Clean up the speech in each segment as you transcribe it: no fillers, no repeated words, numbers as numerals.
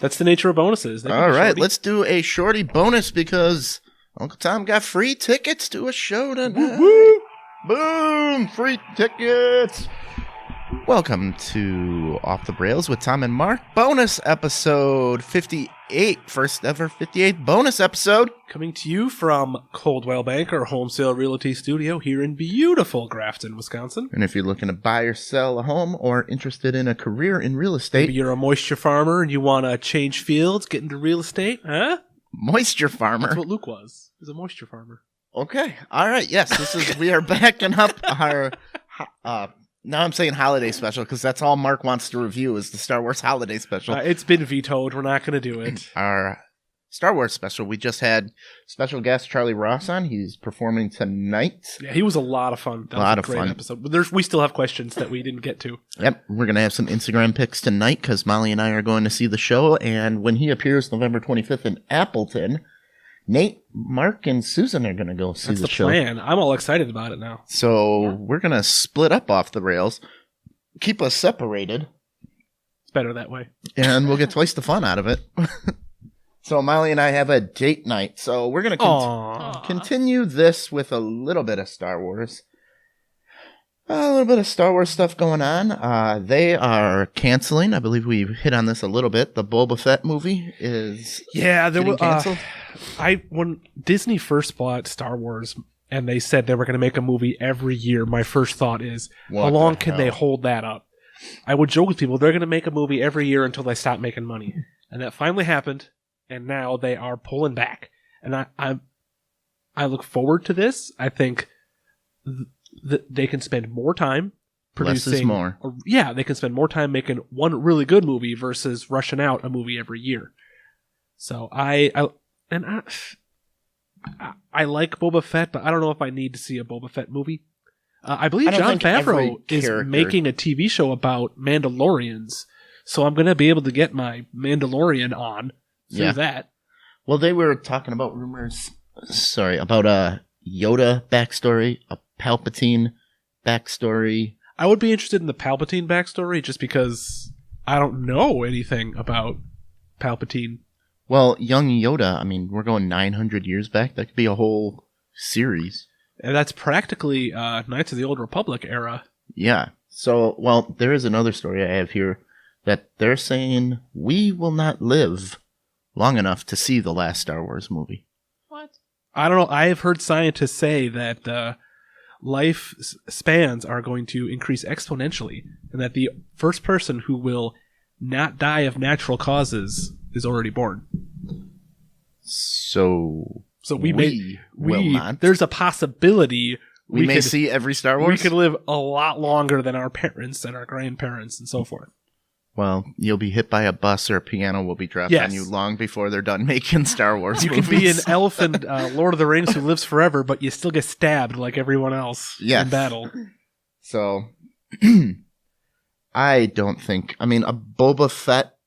That's the nature of bonuses. All right, let's do a shorty bonus because Uncle Tom got free tickets to a show tonight. Woo-hoo! Boom! Free tickets! Welcome to Off the Rails with Tom and Mark. Bonus episode 58. First ever 58th bonus episode. Coming to you from Coldwell Bank, our home sale realty studio here in beautiful Grafton, Wisconsin. And if you're looking to buy or sell a home or interested in a career in real estate. Maybe you're a moisture farmer and you want to change fields, get into real estate, huh? Moisture farmer. That's what Luke was. He was a moisture farmer. Okay. All right. Yes, we are backing up our... now I'm saying holiday special because that's all Mark wants to review is the Star Wars holiday special. It's been vetoed. We're not going to do it. Our Star Wars special. We just had special guest Charlie Ross on. He's performing tonight. Yeah, he was a lot of fun. That was a great episode. But we still have questions that we didn't get to. Yep. We're going to have some Instagram pics tonight because Molly and I are going to see the show. And when he appears November 25th in Appleton, Nate, Mark, and Susan are going to go see the show. That's the plan. I'm all excited about it now. So we're going to split up off the rails, keep us separated. It's better that way. And we'll get twice the fun out of it. So Molly and I have a date night. So we're going to continue this with a little bit of Star Wars. A little bit of Star Wars stuff going on. They are canceling. I believe we hit on this a little bit. The Boba Fett movie is canceled. When Disney first bought Star Wars and they said they were going to make a movie every year, my first thought is, how long can they hold that up? I would joke with people, they're going to make a movie every year until they stop making money. And that finally happened, and now they are pulling back. And I look forward to this. I think they can spend more time producing. Less is more. Yeah, they can spend more time making one really good movie versus rushing out a movie every year. So I like Boba Fett, but I don't know if I need to see a Boba Fett movie. I believe Jon Favreau is making a TV show about Mandalorians, so I'm going to be able to get my Mandalorian on through that. Well, they were talking about about a Yoda backstory, a Palpatine backstory. I would be interested in the Palpatine backstory just because I don't know anything about Palpatine. Well, young Yoda, I mean, we're going 900 years back. That could be a whole series. And that's practically Knights of the Old Republic era. Yeah. So, well, there is another story I have here that they're saying we will not live long enough to see the last Star Wars movie. What? I don't know. I have heard scientists say that life spans are going to increase exponentially and that the first person who will not die of natural causes is already born. So we will not. There's a possibility we may see every Star Wars. We could live a lot longer than our parents and our grandparents and so forth. Well, you'll be hit by a bus or a piano will be dropped on you long before they're done making Star Wars movies. You can be an elf in Lord of the Rings who lives forever, but you still get stabbed like everyone else in battle. So, I don't think... I mean, a Boba Fett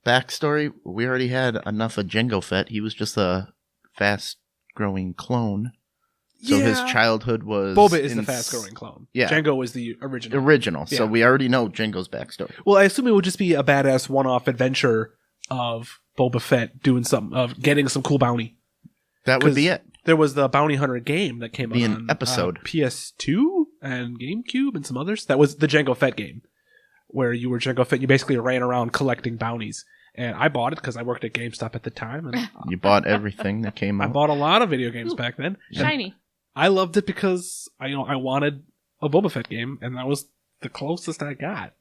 backstory, we already had enough of Jango Fett. He was just a fast-growing clone. So his childhood was... Boba is the fast-growing clone. Yeah. Jango is the original. So we already know Jango's backstory. Well, I assume it would just be a badass one-off adventure of Boba Fett doing something, of getting some cool bounty. That would be it. There was the Bounty Hunter game that came out on an episode. PS2 and GameCube and some others. That was the Jango Fett game, where you were Jango Fett. You basically ran around collecting bounties. And I bought it because I worked at GameStop at the time. And you bought everything that came out? I bought a lot of video games back then. Shiny. I loved it because I wanted a Boba Fett game, and that was the closest I got.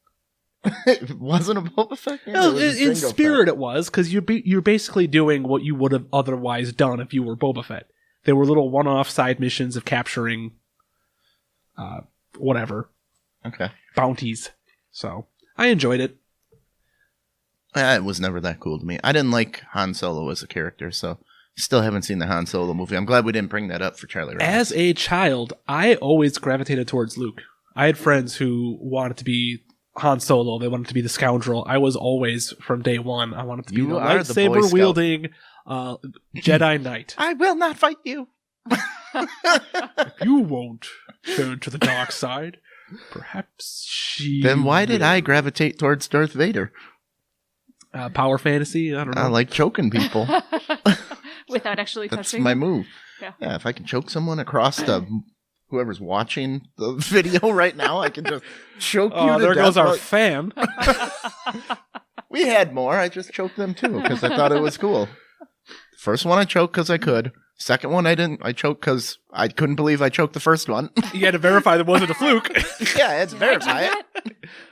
It wasn't a Boba Fett game? No, in spirit it was, because you're basically doing what you would have otherwise done if you were Boba Fett. There were little one-off side missions of capturing bounties. So, I enjoyed it. It was never that cool to me. I didn't like Han Solo as a character, so still haven't seen the Han Solo movie. I'm glad we didn't bring that up for Charlie Ross. As a child, I always gravitated towards Luke. I had friends who wanted to be Han Solo. They wanted to be the scoundrel. I was always, from day one, I wanted to be the lightsaber-wielding Jedi Knight. I will not fight you. You won't turn to the dark side. Perhaps she... Then why did I gravitate towards Darth Vader? Power fantasy. I don't know. I like choking people. Without actually That's touching. my move. Yeah, if I can choke someone across the whoever's watching the video right now, I can just choke you to there death. goes our fan. We had more. I just choked them too because I thought it was cool. First one I choked because I could. Second one I didn't. I choked because I couldn't believe I choked the first one. You had to verify that wasn't a fluke. Yeah, I had to verify it.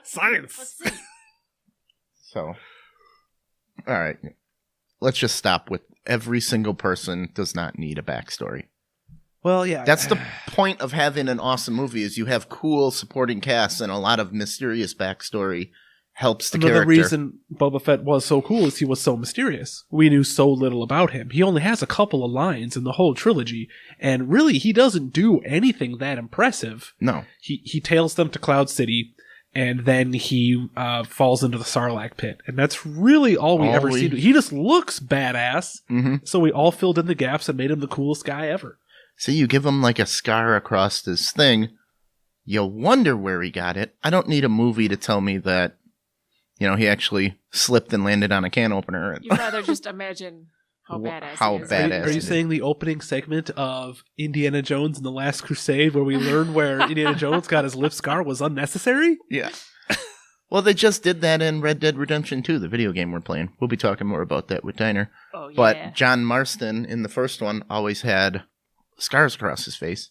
Science. So, all right. Let's just stop with every single person does not need a backstory. Well, yeah. That's the point of having an awesome movie is you have cool supporting casts and a lot of mysterious backstory helps the character. The reason Boba Fett was so cool is he was so mysterious. We knew so little about him. He only has a couple of lines in the whole trilogy, and really he doesn't do anything that impressive. No. He tails them to Cloud City, and then he falls into the Sarlacc pit. And that's really all we ever see. He just looks badass, so we all filled in the gaps and made him the coolest guy ever. See, you give him like a scar across this thing, you'll wonder where he got it. I don't need a movie to tell me that, he actually slipped and landed on a can opener. You'd rather just imagine how badass he is. Badass Are you saying the opening segment of Indiana Jones and the Last Crusade, where we learned where Indiana Jones got his lip scar, was unnecessary? Yeah. Well, they just did that in Red Dead Redemption 2, the video game we're playing. We'll be talking more about that with Diner. Oh, yeah. But John Marston in the first one always had scars across his face.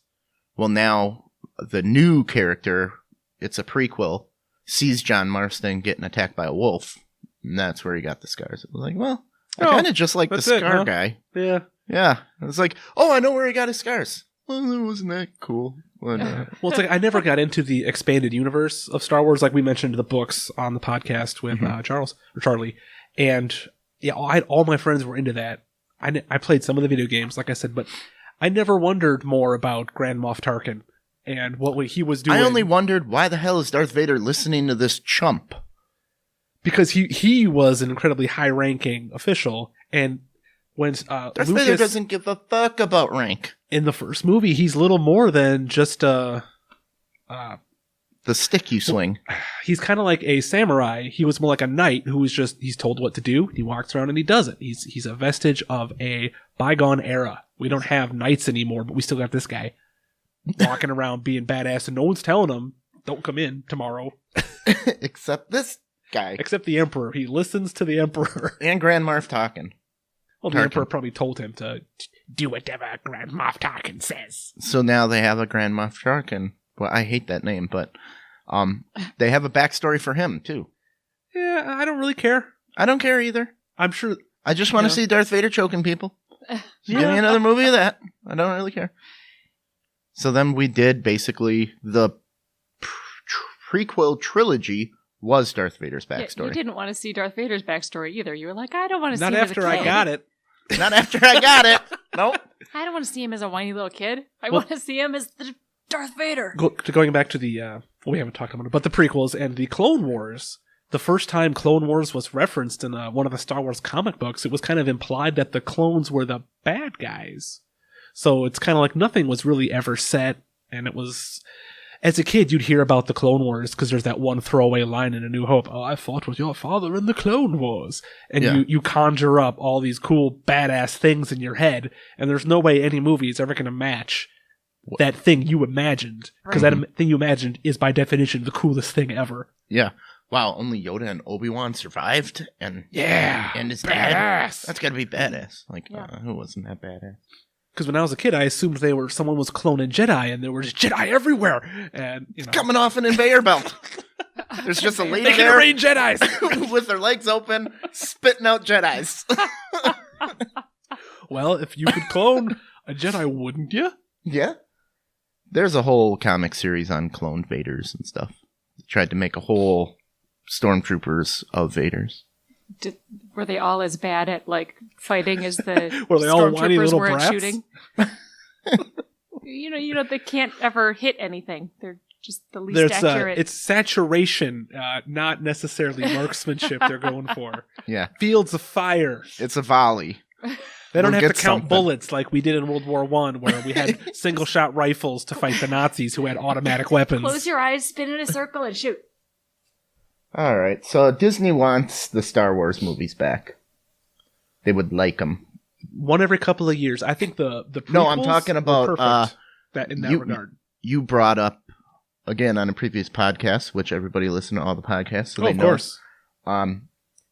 Well, now the new character, it's a prequel, sees John Marston getting attacked by a wolf, and that's where he got the scars. It was like, well, I kind of just like the scar guy. Yeah. Yeah. It's like, oh, I know where he got his scars. Well, wasn't that cool? Well, it's like I never got into the expanded universe of Star Wars, like we mentioned the books on the podcast with Charlie, and yeah, all my friends were into that. I played some of the video games, like I said, but I never wondered more about Grand Moff Tarkin and what he was doing. I only wondered why the hell is Darth Vader listening to this chump? Because he was an incredibly high-ranking official, and when Darth Vader doesn't give a fuck about rank. In the first movie, he's little more than just the stick you swing. He's kind of like a samurai. He was more like a knight who was he's told what to do. He walks around and he does it. He's a vestige of a bygone era. We don't have knights anymore, but we still got this guy walking around being badass, and no one's telling him, don't come in tomorrow. Except this guy. Except the Emperor. He listens to the Emperor. And Grand Moff Tarkin. Well, the Emperor probably told him to do whatever Grand Moff Tarkin says. So now they have a Grand Moff Tarkin. Well, I hate that name, but they have a backstory for him, too. Yeah, I don't really care. I don't care either. I'm sure. I just want to see Darth Vader choking people. Give me another movie of that. I don't really care. So then we did basically the prequel trilogy was Darth Vader's backstory. You didn't want to see Darth Vader's backstory either. You were like, I don't want to see him as a kid. Not after I got it. Not after I got it. Nope. I don't want to see him as a whiny little kid. I want to see him as the Darth Vader. Going back to the, we haven't talked about it, but the prequels and the Clone Wars. The first time Clone Wars was referenced in one of the Star Wars comic books, it was kind of implied that the clones were the bad guys. So it's kind of like nothing was really ever set, and it was... As a kid, you'd hear about the Clone Wars because there's that one throwaway line in A New Hope. Oh, I fought with your father in the Clone Wars. And you conjure up all these cool, badass things in your head, and there's no way any movie is ever going to match that thing you imagined. Because that thing you imagined is, by definition, the coolest thing ever. Yeah. Wow, only Yoda and Obi-Wan survived? And his badass. Dad? That's got to be badass. Like, who wasn't that badass? Because when I was a kid, I assumed someone was cloning Jedi, and there were just Jedi everywhere. And coming off an conveyor belt. There's just a lady they there can rain Jedis with their legs open, spitting out Jedis. Well, if you could clone a Jedi, wouldn't you? Yeah. There's a whole comic series on cloned Vaders and stuff. They tried to make a whole stormtroopers of Vaders. Were they all as bad at fighting as the were they all whiny stormtroopers little were at brats? shooting? They can't ever hit anything. They're just the least accurate. It's saturation, not necessarily marksmanship they're going for. Yeah. Fields of fire. It's a volley. They don't have to count bullets like we did in World War I, where we had single-shot rifles to fight the Nazis who had automatic weapons. Close your eyes, spin in a circle, and shoot. All right. So Disney wants the Star Wars movies back. They would like them. One every couple of years. I think the prequels No, I'm talking about that in that regard. You brought up again on a previous podcast, which everybody listen to all the podcasts, so they know. Of course.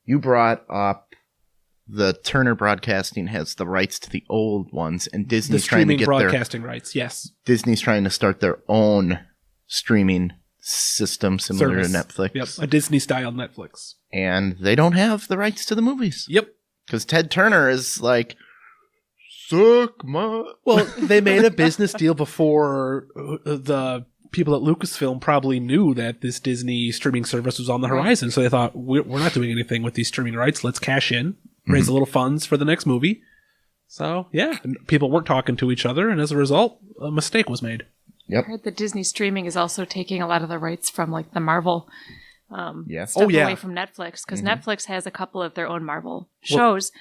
You brought up the Turner Broadcasting has the rights to the old ones, and Disney's trying to get broadcasting rights. Yes, Disney's trying to start their own streaming system similar to Netflix. Yep, a Disney-style Netflix. And they don't have the rights to the movies. Yep. Because Ted Turner is like, suck my... Well, they made a business deal before the people at Lucasfilm probably knew that this Disney streaming service was on the horizon. So they thought, we're not doing anything with these streaming rights. Let's cash in, raise a little funds for the next movie. So, yeah, people weren't talking to each other. And as a result, a mistake was made. Yep. I heard that Disney streaming is also taking a lot of the rights from like the Marvel stuff away from Netflix, because Netflix has a couple of their own Marvel shows.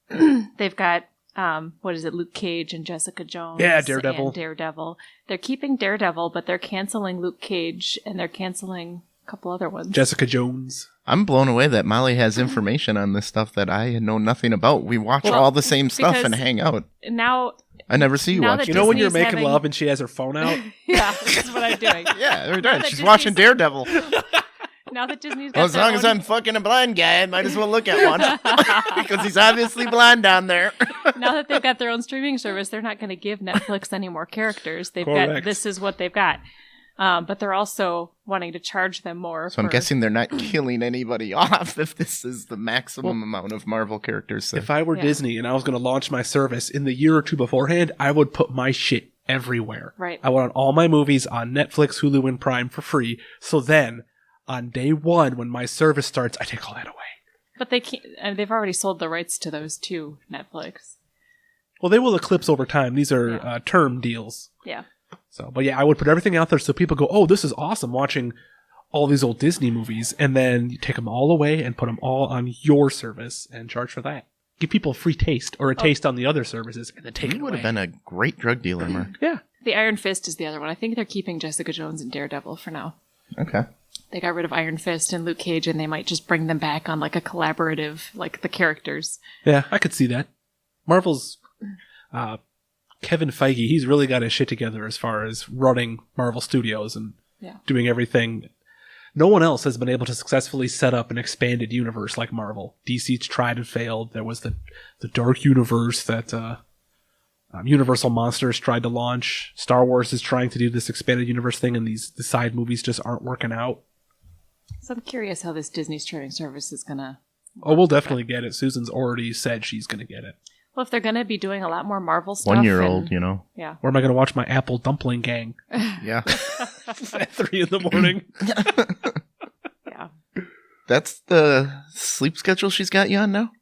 They've got Luke Cage and Jessica Jones. Yeah, Daredevil. And Daredevil. They're keeping Daredevil, but they're canceling Luke Cage and they're canceling a couple other ones. Jessica Jones. I'm blown away that Molly has information on this stuff that I know nothing about. We watch all the same stuff and hang out. Now I never see you watch. You know when you're making love and she has her phone out? Yeah, that's what I'm doing. Yeah, every time. She's watching Daredevil. Now that Disney's got as long as I'm fucking a blind guy, I might as well look at one. Because he's obviously blind down there. Now that they've got their own streaming service, they're not going to give Netflix any more characters. They've got, this is what they've got. But they're also wanting to charge them more. So I'm guessing they're not killing anybody off if this is the maximum amount of Marvel characters. So. If I were Disney and I was going to launch my service in the year or two beforehand, I would put my shit everywhere. Right. I want all my movies on Netflix, Hulu, and Prime for free. So then, on day one, when my service starts, I take all that away. But they can't. They've already sold the rights to those to Netflix. Well, they will eclipse over time. These are term deals. Yeah. So, but yeah, I would put everything out there so people go, oh, this is awesome watching all these old Disney movies. And then you take them all away and put them all on your service and charge for that. Give people a free taste or a taste on the other services and then take it away. You would have been a great drug dealer, Mark. Yeah. The Iron Fist is the other one. I think they're keeping Jessica Jones and Daredevil for now. Okay. They got rid of Iron Fist and Luke Cage, and they might just bring them back on like a collaborative, like the characters. Yeah, I could see that. Marvel's Kevin Feige, he's really got his shit together as far as running Marvel Studios and doing everything. No one else has been able to successfully set up an expanded universe like Marvel. DC's tried and failed. There was the Dark Universe that Universal Monsters tried to launch. Star Wars is trying to do this expanded universe thing, and the side movies just aren't working out. So I'm curious how this Disney streaming service is going to... Oh, we'll definitely get it. Susan's already said she's going to get it. Well, if they're going to be doing a lot more Marvel stuff... 1-year-old, you know. Yeah. Where am I going to watch my Apple Dumpling Gang? Yeah. At 3 a.m. Yeah. That's the sleep schedule she's got you on now?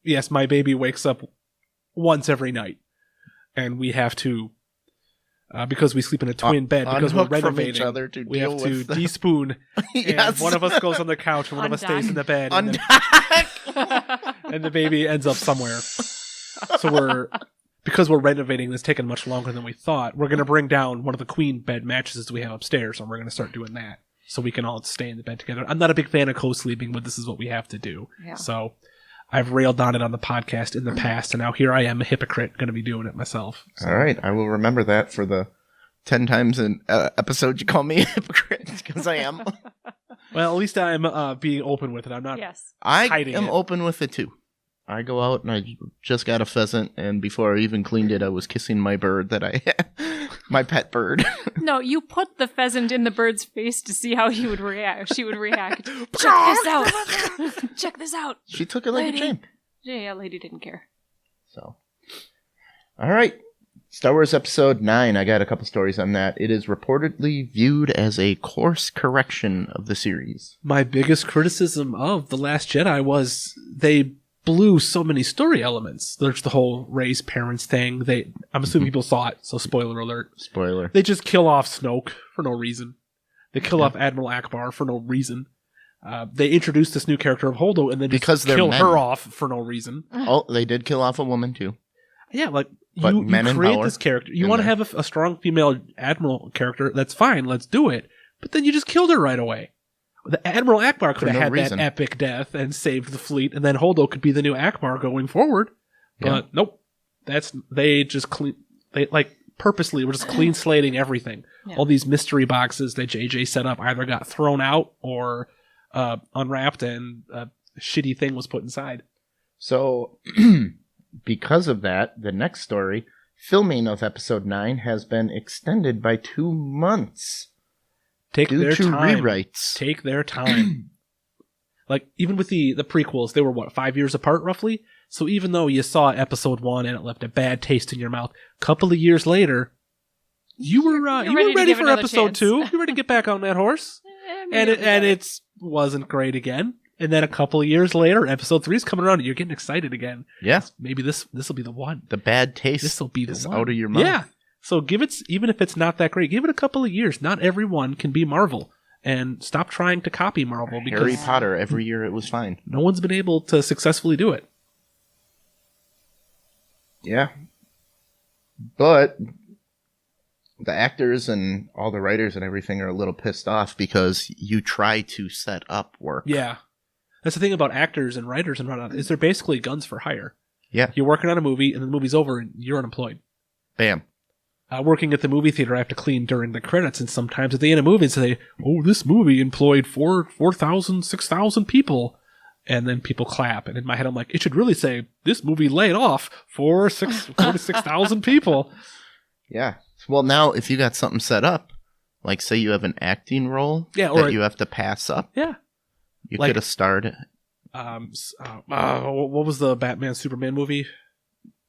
Yes, my baby wakes up once every night. And we have to... because we sleep in a twin bed, because we're renovating, each other to we have to despoon. And one of us goes on the couch, and one of us stays in the bed. And the baby ends up somewhere. So because we're renovating, it's taken much longer than we thought. We're going to bring down one of the queen bed mattresses we have upstairs, and we're going to start doing that. So we can all stay in the bed together. I'm not a big fan of co-sleeping, but this is what we have to do. Yeah. So I've railed on it on the podcast in the past, and now here I am, a hypocrite, going to be doing it myself. So. All right. I will remember that for the 10 times an episode you call me a hypocrite, because I am. Well, at least I'm being open with it. I'm not hiding I am open with it, too. I go out and I just got a pheasant, and before I even cleaned it, I was kissing my bird that I had, my pet bird. No, you put the pheasant in the bird's face to see how he would react. She would react. Check this out. Check this out. She took it like a champ. Yeah, lady didn't care. So, all right. Star Wars Episode 9. I got a couple stories on that. It is reportedly viewed as a course correction of the series. My biggest criticism of The Last Jedi was they blew so many story elements. There's the whole Rey's parents thing. I'm assuming people saw it, so spoiler alert. Spoiler. They just kill off Snoke for no reason. They kill off Admiral Akbar for no reason. They introduced this new character of Holdo and then just kill her off for no reason. Oh, they did kill off a woman too. Yeah, like you create this character. You want to have a strong female admiral character. That's fine. Let's do it. But then you just killed her right away. The Admiral Akbar could have had that epic death and saved the fleet, and then Holdo could be the new Akbar going forward. But nope, they purposely were just clean slating everything. Yeah. All these mystery boxes that JJ set up either got thrown out or unwrapped, and a shitty thing was put inside. So, because of that, the next story, filming of episode 9 has been extended by 2 months. Take their time. Rewrites. Take their time. Like, even with the prequels, they were, 5 years apart, roughly? So even though you saw episode 1 and it left a bad taste in your mouth, a couple of years later, you were ready for episode 2. You were ready to get back on that horse. And it wasn't great again. And then a couple of years later, episode 3 is coming around and you're getting excited again. Yeah. Maybe this will be the one. The bad taste this will be the one. Out of your mouth. Yeah. So give it, even if it's not that great, give it a couple of years. Not everyone can be Marvel. And stop trying to copy Marvel. Because Harry Potter, every year it was fine. No one's been able to successfully do it. Yeah. But the actors and all the writers and everything are a little pissed off because you try to set up work. Yeah. That's the thing about actors and writers and whatnot, is they're basically guns for hire. Yeah. You're working on a movie and the movie's over and you're unemployed. Bam. Working at the movie theater, I have to clean during the credits, and sometimes at the end of movies they say, "Oh, this movie employed 4,000, 6,000 people," and then people clap. And in my head, I'm like, it should really say, "This movie laid off 46,000 people." Yeah. Well, now if you got something set up, like say you have an acting role that you have to pass up, you could have starred. What was the Batman Superman movie?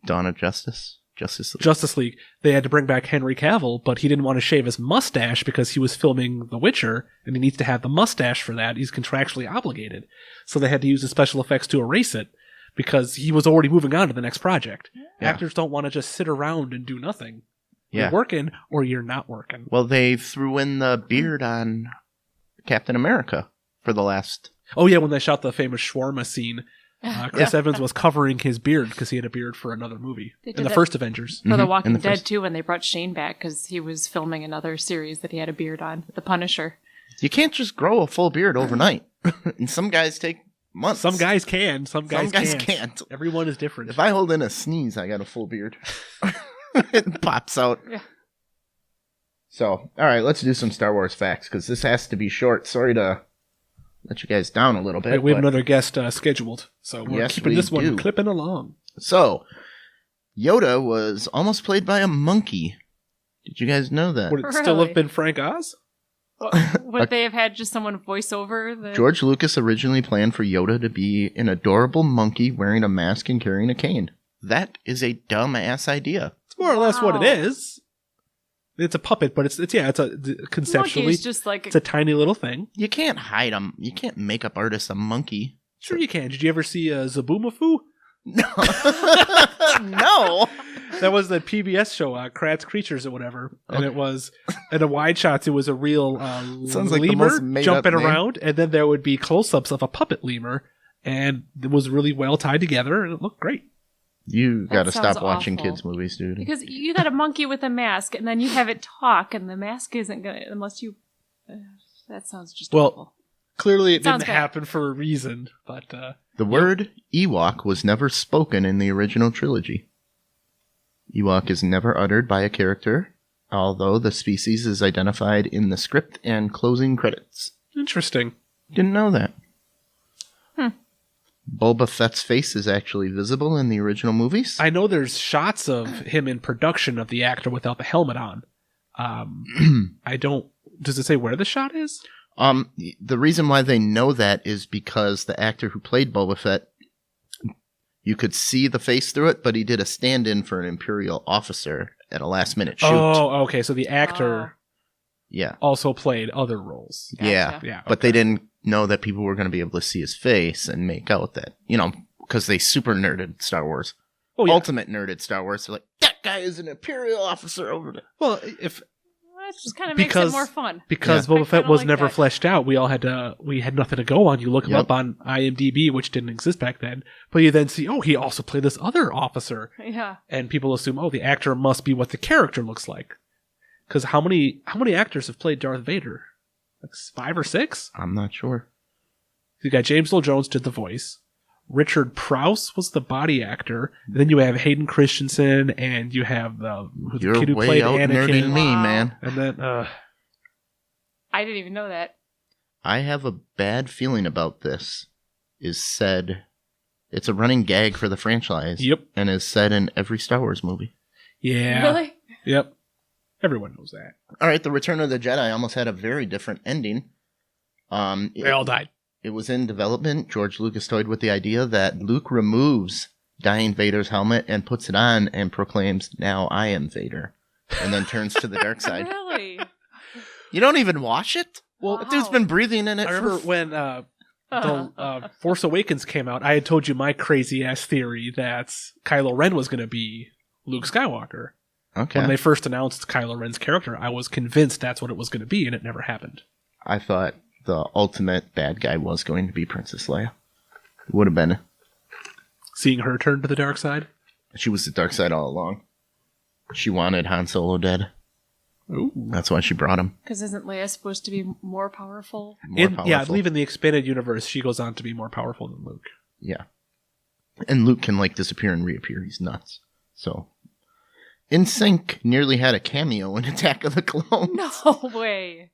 Dawn of Justice League. They had to bring back Henry Cavill, but he didn't want to shave his mustache because he was filming The Witcher, and he needs to have the mustache for that. He's contractually obligated. So they had to use the special effects to erase it because he was already moving on to the next project. Yeah. Actors don't want to just sit around and do nothing. You're working or you're not working. Well, they threw in the beard on Captain America for the last... Oh, yeah, when they shot the famous shawarma scene... Chris Evans was covering his beard because he had a beard for another movie in the first Avengers. For The Walking Dead, too, when they brought Shane back because he was filming another series that he had a beard on, The Punisher. You can't just grow a full beard overnight. And some guys take months. Some guys can. Some guys can't. Everyone is different. If I hold in a sneeze, I got a full beard. It pops out. Yeah. So, all right, let's do some Star Wars facts because this has to be short. Sorry to... let you guys down a little bit. We have another guest scheduled, so we're keeping this one clipping along. So, Yoda was almost played by a monkey. Did you guys know that? Would it still have been Frank Oz? Would they have had just someone voice over? George Lucas originally planned for Yoda to be an adorable monkey wearing a mask and carrying a cane. That is a dumb-ass idea. It's more or less what it is. It's a puppet, but it's conceptually just like it's a tiny little thing. You can't hide them. You can't make up artists a monkey. Sure you can. Did you ever see Zaboomafoo? No. No. That was the PBS show, Kratz Creatures or whatever. And it was, in the wide shots, it was a real lemur jumping around. And then there would be close-ups of a puppet lemur. And it was really well tied together, and it looked great. You got to stop watching kids' movies, dude. Because you got a monkey with a mask, and then you have it talk, and the mask isn't going to, unless you... that sounds just awful. Clearly it didn't happen for a reason, but... the word Ewok was never spoken in the original trilogy. Ewok is never uttered by a character, although the species is identified in the script and closing credits. Interesting. Didn't know that. Boba Fett's face is actually visible in the original movies. I know there's shots of him in production of the actor without the helmet on. I don't... Does it say where the shot is? The reason why they know that is because the actor who played Boba Fett, you could see the face through it, but he did a stand-in for an Imperial officer at a last-minute shoot. Oh, okay. So the actor also played other roles. Gotcha. Yeah, but they didn't know that people were going to be able to see his face and make out that, because they super nerded Star Wars. Oh, yeah. Ultimate nerded Star Wars. They're like, that guy is an Imperial officer over there. Well, it just kind of makes it more fun. Because Boba Fett was never fleshed out. We had nothing to go on. You look him up on IMDb, which didn't exist back then. But you then see, he also played this other officer. Yeah. And people assume, the actor must be what the character looks like. Because how many actors have played Darth Vader? Like 5 or 6? I'm not sure. You got James Earl Jones did the voice. Richard Prowse was the body actor. Then you have Hayden Christensen, and you have the kid who played Anakin. Me, man. And then I didn't even know that. I have a bad feeling about this. Is said, it's a running gag for the franchise. Yep, and is said in every Star Wars movie. Yeah, really. Yep, everyone knows that. All right, the Return of the Jedi almost had a very different ending. They all died. It was in development. George Lucas toyed with the idea that Luke removes dying Vader's helmet and puts it on and proclaims, "Now I am Vader," and then turns to the dark side. Really? You don't even watch it? Well, that dude's been breathing in it. I remember when the Force Awakens came out, I had told you my crazy ass theory that Kylo Ren was going to be Luke Skywalker. Okay. When they first announced Kylo Ren's character, I was convinced that's what it was going to be, and it never happened. I thought the ultimate bad guy was going to be Princess Leia. It would have been. Seeing her turn to the dark side? She was the dark side all along. She wanted Han Solo dead. Ooh. That's why she brought him. Because isn't Leia supposed to be more powerful? Yeah, I believe in the expanded universe, she goes on to be more powerful than Luke. Yeah. And Luke can, disappear and reappear. He's nuts. So, NSYNC nearly had a cameo in Attack of the Clones. No way.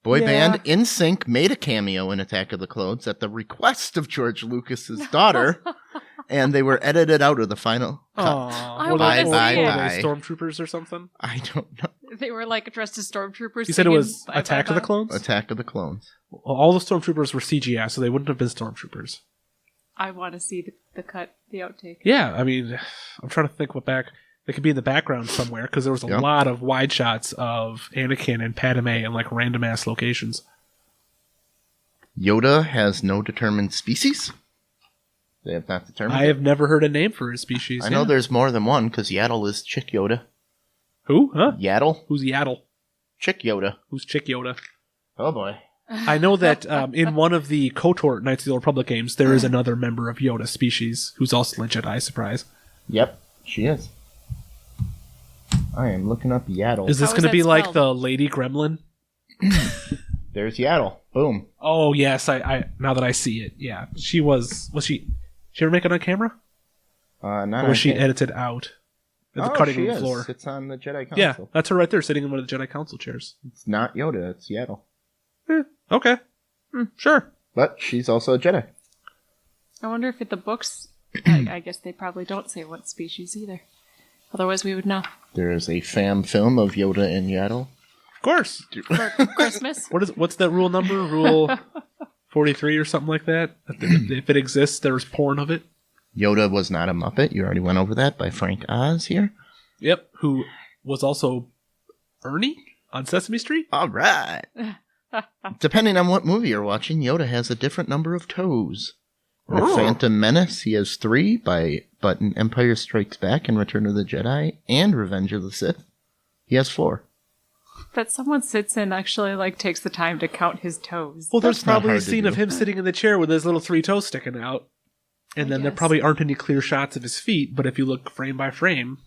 Boy band NSYNC made a cameo in Attack of the Clones at the request of George Lucas's daughter, and they were edited out of the final cut. Were they stormtroopers or something? I don't know. They were dressed as stormtroopers. You said it was Attack of the Clones? Attack of the Clones. Well, all the stormtroopers were CGI, so they wouldn't have been stormtroopers. I want to see the cut, the outtake. Yeah, I mean, I'm trying to think what back... They could be in the background somewhere, because there was a lot of wide shots of Anakin and Padme in random-ass locations. Yoda has no determined species? They have not determined I have never heard a name for his species. I know there's more than one, because Yaddle is Chick Yoda. Who? Huh? Yaddle? Who's Yaddle? Chick Yoda. Who's Chick Yoda? Oh, boy. I know that in one of the KOTOR Knights of the Old Republic games, there is another member of Yoda species, who's also a Jedi surprise. Yep, she is. I am looking up Yaddle. Is this going to be like the Lady Gremlin? There's Yaddle. Boom. Oh, yes. I now that I see it. Yeah. She was she ever make it on camera? Not or was she edited out? At the cutting room floor. Sits on the Jedi Council. Yeah, that's her right there, sitting in one of the Jedi Council chairs. It's not Yoda, it's Yaddle. Okay. Sure. But she's also a Jedi. I wonder if at the books, I guess they probably don't say what species either. Otherwise, we would know. There is a fan film of Yoda and Yaddle. Of course. For Christmas. What's that rule number? Rule 43 or something like that? If it exists, there's porn of it. Yoda was not a Muppet. You already went over that by Frank Oz here. Yep. Who was also Ernie on Sesame Street. All right. Depending on what movie you're watching, Yoda has a different number of toes. In Phantom Menace, he has 3, but in Empire Strikes Back and Return of the Jedi and Revenge of the Sith, he has 4. But someone sits and actually takes the time to count his toes. Well, there's probably a scene of him sitting in the chair with his little 3 toes sticking out. And then there probably aren't any clear shots of his feet, but if you look frame by frame,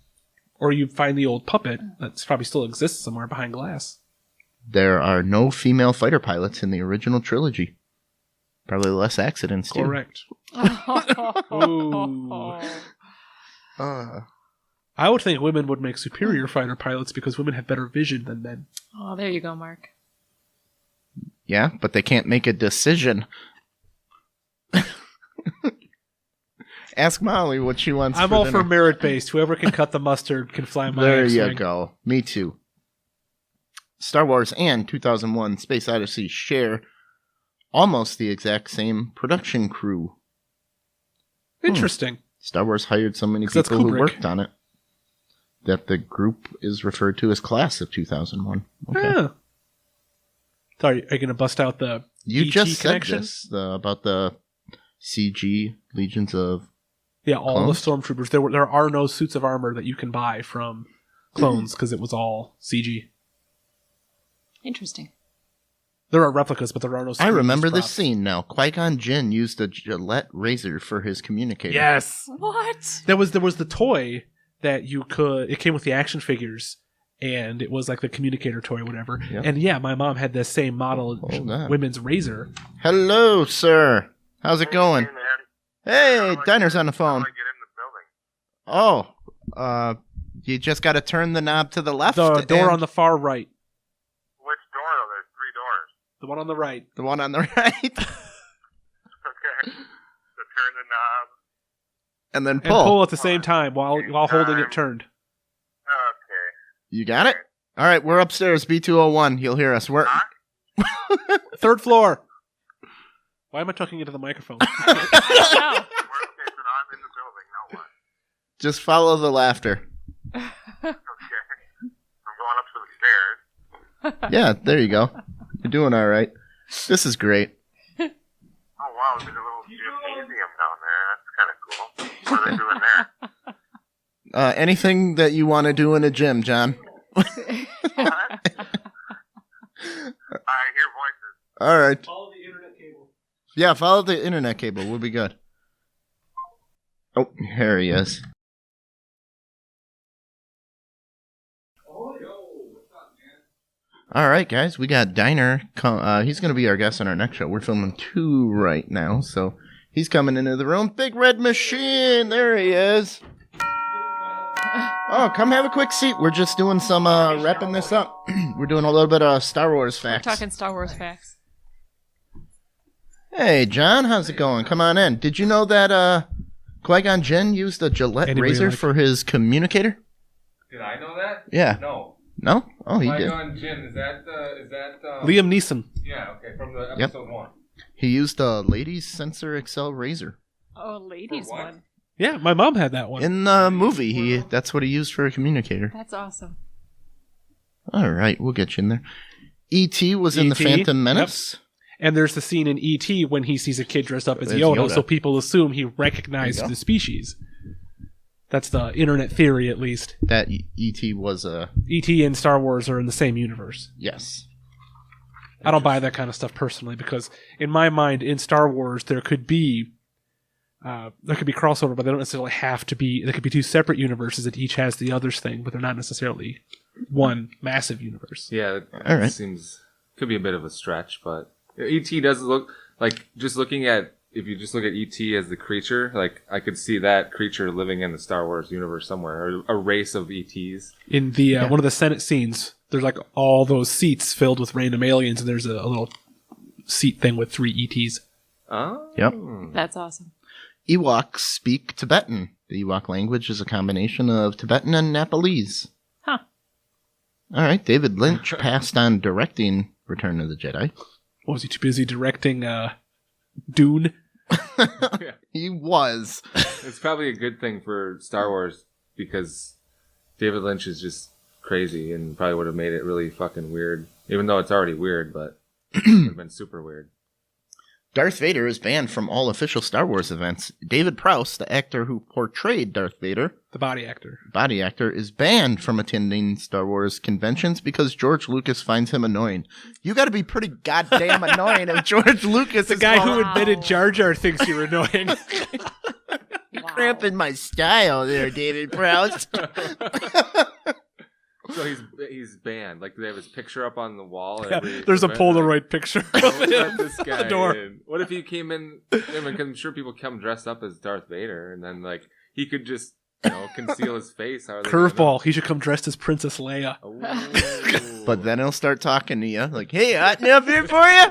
or you find the old puppet, that probably still exists somewhere behind glass. There are no female fighter pilots in the original trilogy. Probably less accidents, too. Correct. I would think women would make superior fighter pilots because women have better vision than men. Oh, there you go, Mark. Yeah, but they can't make a decision. Ask Molly what she wants. I'm all for merit-based. Whoever can cut the mustard can fly my There you go. Me too. Star Wars and 2001 Space Odyssey share almost the exact same production crew. Interesting. Star Wars hired so many people who worked on it that the group is referred to as Class of 2001. Okay. Yeah. Sorry, are you going to bust out the You ET just connection? said this about the CG Legions of all clones? the stormtroopers. There are no suits of armor that you can buy from clones because it was all CG. Interesting. There are replicas, but there are no CG. I remember this scene now. Qui-Gon Jinn used a Gillette razor for his communicator. Yes. What? There was the toy that you could... It came with the action figures, and it was like the communicator toy or whatever. Yep. And yeah, my mom had the same model women's razor. Hello, sir. How's it going? Hey, Diner's on the phone. Oh, you just got to turn the knob to the left. The door on the far right. Which door? There's 3 doors. The one on the right. The one on the right. Okay. So turn the knob. And then pull. And pull at the same time while holding it turned. Okay. You got it? All right, we're upstairs, B201. You'll hear us. We're 3rd floor. Why am I talking into the microphone? I don't know. Okay, so now I'm in the building. Now what? Just follow the laughter. Okay. I'm going up to the stairs. Yeah, there you go. You're doing all right. This is great. Oh, wow. There's a little gymnasium down there. That's kind of cool. What are they doing there? Anything that you want to do in a gym, John. What? I hear voices. All right. Follow the internet cable. Yeah, follow the internet cable. We'll be good. Oh, here he is. All right, guys, we got Diner. He's going to be our guest on our next show. We're filming 2 right now, so he's coming into the room. Big Red Machine, there he is. Oh, come have a quick seat. We're just doing some wrapping this up. We're doing a little bit of Star Wars facts. We're talking Star Wars facts. Hey, John, how's it going? Come on in. Did you know that Qui-Gon Jinn used a Gillette razor for his communicator? Did I know that? Yeah. No. No? Oh, he did. Qui-Gon Jinn, is that Liam Neeson. Yeah, okay, from the episode 1. He used a Ladies Sensor XL razor. Oh, ladies one. Yeah, my mom had that one. In the movie, that's what he used for a communicator. That's awesome. All right, we'll get you in there. E.T. was in The Phantom Menace. Yep. And there's the scene in E.T. when he sees a kid dressed up as Yoda, so people assume he recognized the species. That's the internet theory, at least. That E.T. was a... E.T. and Star Wars are in the same universe. Yes. I don't buy that kind of stuff personally, because in my mind, in Star Wars, there could be crossover, but they don't necessarily have to be. There could be 2 separate universes that each has the other's thing, but they're not necessarily one massive universe. Yeah, it could be a bit of a stretch, but E.T. does look like, just looking at, if you just look at E.T. as the creature, like, I could see that creature living in the Star Wars universe somewhere, or a race of E.T.s. In the one of the Senate scenes, there's like all those seats filled with random aliens, and there's a little seat thing with 3 E.T.s. Oh. Yep. That's awesome. Ewoks speak Tibetan. The Ewok language is a combination of Tibetan and Nepalese. Huh. All right, David Lynch passed on directing Return of the Jedi. What, was he too busy directing Dune? Yeah. He was. It's probably a good thing for Star Wars, because David Lynch is just crazy and probably would have made it really fucking weird. Even though it's already weird, but it would have been super weird. Darth Vader is banned from all official Star Wars events. David Prowse, the actor who portrayed Darth Vader, the body actor, is banned from attending Star Wars conventions because George Lucas finds him annoying. You got to be pretty goddamn annoying if George Lucas the is guy who invented Jar Jar thinks you're annoying. You're cramping my style there, David Prowse. So he's banned. Like, they have his picture up on the wall. There's a Polaroid picture of him this guy at the door. What if he came in? I mean, I'm sure people come dressed up as Darth Vader, and then, like, he could just, conceal his face. Curveball. He should come dressed as Princess Leia. But then he'll start talking to you, like, "Hey, hot enough here for you?"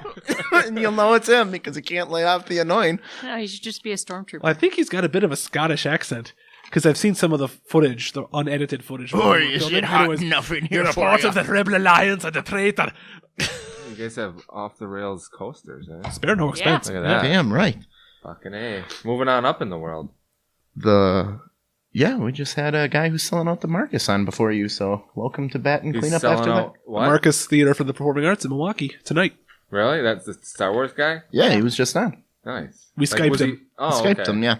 And you'll know it's him because he can't lay off the annoying. No, he should just be a stormtrooper. Well, I think he's got a bit of a Scottish accent. Because I've seen some of the footage, the unedited footage. Boy, is it hot enough in here for reports you? of the Rebel Alliance and the traitor. You guys have off-the-rails coasters, eh? Spare no expense. Look at that. Damn right. Fucking A. Moving on up in the world. We just had a guy who's selling out the Marcus on before you, so welcome to Baton Cleanup after that. What? Marcus Theater for the Performing Arts in Milwaukee tonight. Really? That's the Star Wars guy? Yeah, he was just on. Nice. We Skyped him. Skyped him, yeah.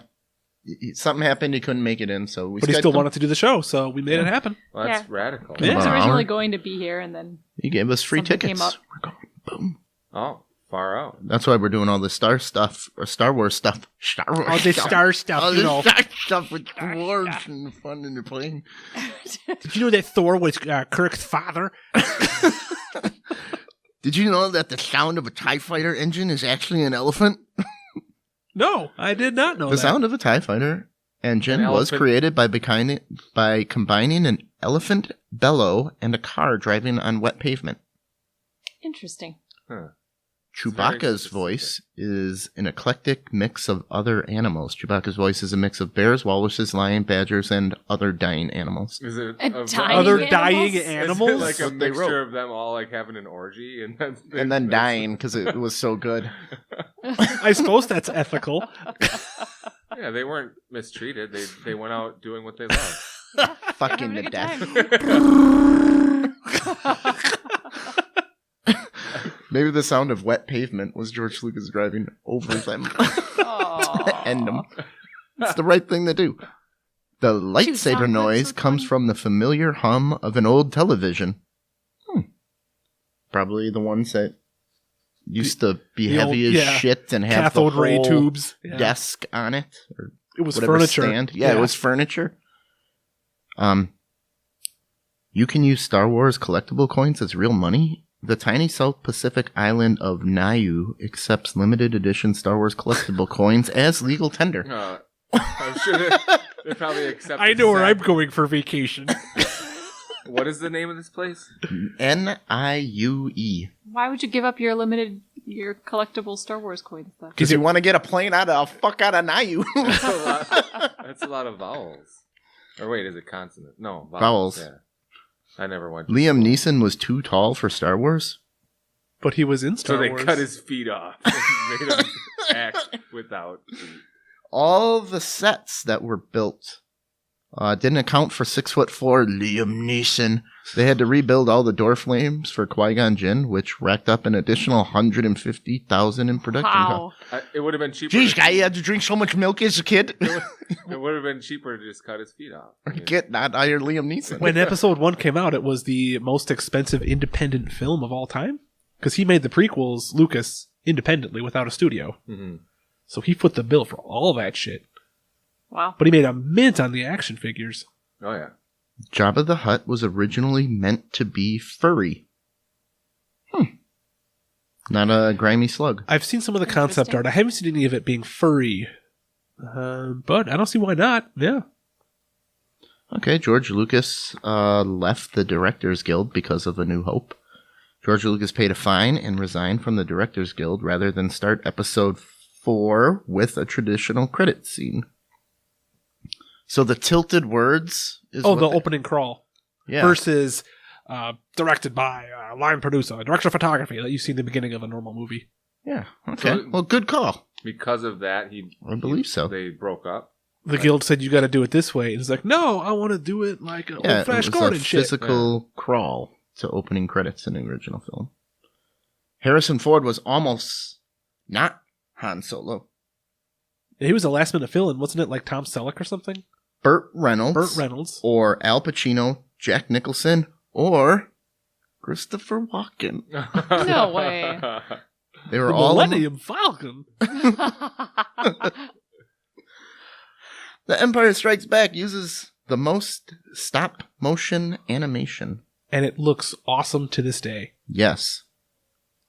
Something happened, he couldn't make it in, so we. But he still wanted to do the show, so we made it happen. Well, that's radical. He was originally going to be here, and then he gave us free tickets. came up. We're going boom. Oh, far out. That's why we're doing all this Star Wars stuff. All this star stuff, all you this know. Star stuff with dwarves and the fun in the plane. Did you know that Thor was Kirk's father? Did you know that the sound of a TIE fighter engine is actually an elephant? No, I did not know The that. sound of a TIE fighter engine was created by combining an elephant bellow and a car driving on wet pavement. Interesting. Huh. Chewbacca's voice is an eclectic mix of other animals. Chewbacca's voice is a mix of bears, walruses, lion, badgers, and other dying animals. Is it other dying animals? Is it like a mixture of them all like having an orgy and then dying because it was so good? I suppose that's ethical. Yeah, they weren't mistreated. They went out doing what they loved. Fucking to death. Maybe the sound of wet pavement was George Lucas driving over them. End them. It's the right thing to do. The lightsaber noise comes from the familiar hum of an old television. Probably the ones that used to be heavy as shit and have cathode the whole ray tubes desk on it. Or it was furniture. Stand. Yeah, it was furniture. You can use Star Wars collectible coins as real money. The tiny South Pacific island of Niue accepts limited edition Star Wars collectible coins as legal tender. I'm sure they probably accept. I know where I'm going for vacation. What is the name of this place? Niue. Why would you give up your collectible Star Wars coins, though? Because you want to get a plane out of Niue. That's a lot of vowels. Or wait, is it consonant? No, vowels. Yeah. I never went. Liam Neeson was too tall for Star Wars, but he was in Star Wars. So they cut his feet off and made him act without feet. All the sets that were built didn't account for 6'4" Liam Neeson. They had to rebuild all the door frames for Qui-Gon Jinn, which racked up an additional $150,000 in production. Wow. It would have been cheaper. Jeez, guy, you had to drink so much milk as a kid. It would have been cheaper to just cut his feet off. Get not hire Liam Neeson. When Episode 1 came out, it was the most expensive independent film of all time. Because he made the prequels, Lucas, independently without a studio. Mm-hmm. So he put the bill for all that shit. Wow. But he made a mint on the action figures. Oh, yeah. Jabba the Hutt was originally meant to be furry. Not a grimy slug. I've seen some of the concept art. I haven't seen any of it being furry. But I don't see why not. Yeah. Okay, George Lucas left the Directors Guild because of A New Hope. George Lucas paid a fine and resigned from the Directors Guild rather than start Episode 4 with a traditional credit scene. So the tilted words is the opening crawl. Yeah. Versus directed by line producer, director of photography that you see in the beginning of a normal movie. Yeah. Okay. So, well, good call. Because of that, I believe so. They broke up. The guild said you got to do it this way. And he's like, no, I want to do it like an old Flash Gordon shit. Physical crawl to opening credits in the original film. Harrison Ford was almost not Han Solo. He was a last minute fill-in, wasn't it? Like Tom Selleck or something. Burt Reynolds, or Al Pacino, Jack Nicholson, or Christopher Walken. No way. They were the all Millennium Falcon. The Empire Strikes Back uses the most stop motion animation, and it looks awesome to this day. Yes,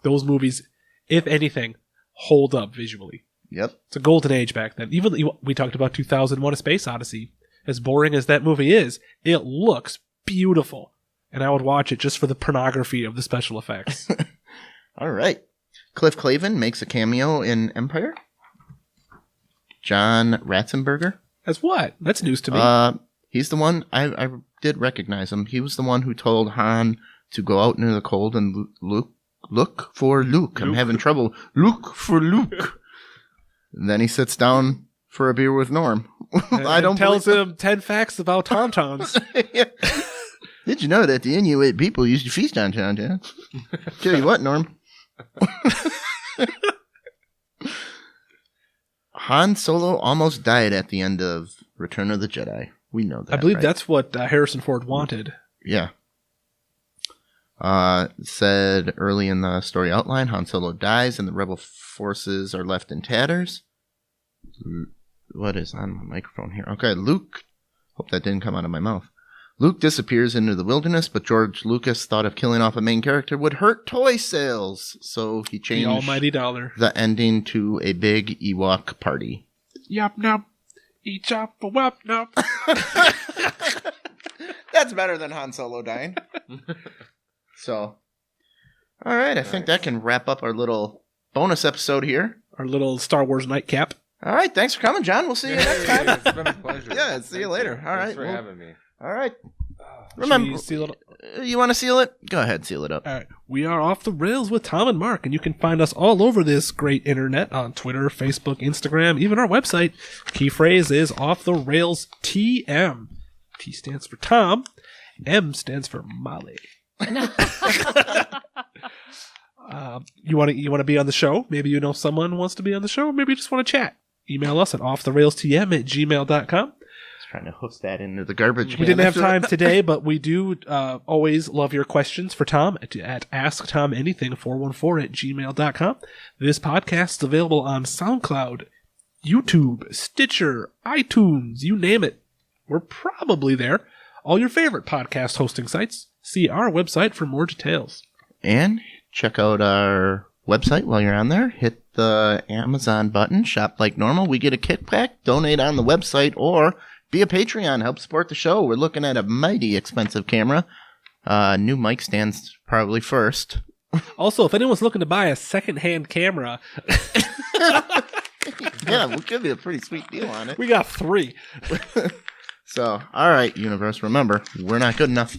those movies, if anything, hold up visually. Yep, it's a golden age back then. Even we talked about 2001: A Space Odyssey. As boring as that movie is, it looks beautiful. And I would watch it just for the pornography of the special effects. All right. Cliff Clavin makes a cameo in Empire. John Ratzenberger. As what? That's news to me. He's the one, I did recognize him. He was the one who told Han to go out into the cold and look for Luke. I'm having trouble. Look for Luke. And then he sits down for a beer with Norm. And tells him 10 facts about Tauntauns. Yeah. Did you know that the Inuit people used to feast on Tauntauns? Tell you what, Norm. Han Solo almost died at the end of Return of the Jedi. We know that. I believe right? that's what Harrison Ford wanted. Yeah. Said early in the story outline, Han Solo dies and the rebel forces are left in tatters. What is on my microphone here? Okay, Luke. Hope that didn't come out of my mouth. Luke disappears into the wilderness, but George Lucas thought of killing off a main character would hurt toy sales, so he changed the almighty dollar. The ending to a big Ewok party. Yop nop, eat chop a wop nop. That's better than Han Solo dying. So, all right, I think that can wrap up our little bonus episode here. Our little Star Wars nightcap. All right, thanks for coming, John. We'll see you next time. It's been a pleasure. Yeah, see you later. All right. Thanks for having me. All right. Remember, you want to seal it? Go ahead, seal it up. All right. We are Off the Rails with Tom and Mark, and you can find us all over this great internet on Twitter, Facebook, Instagram, even our website. Key phrase is Off the Rails TM. T stands for Tom. M stands for Molly. You want to be on the show? Maybe you know someone who wants to be on the show, or maybe you just want to chat. Email us at offtherailstm@gmail.com. Trying to hook that into the garbage. We didn't have time today, but we do always love your questions for Tom at asktomanything414@gmail.com. This podcast is available on SoundCloud, YouTube, Stitcher, iTunes, you name it. We're probably there. All your favorite podcast hosting sites. See our website for more details. And check out our website while you're on there. Hit the Amazon button, shop like normal. We get a kickback, donate on the website, or be a Patreon, help support the show. We're looking at a mighty expensive camera. New mic stands probably first. Also, if anyone's looking to buy a second-hand camera... yeah, we'll give you a pretty sweet deal on it. We got 3. So, all right, universe, remember, we're not good enough.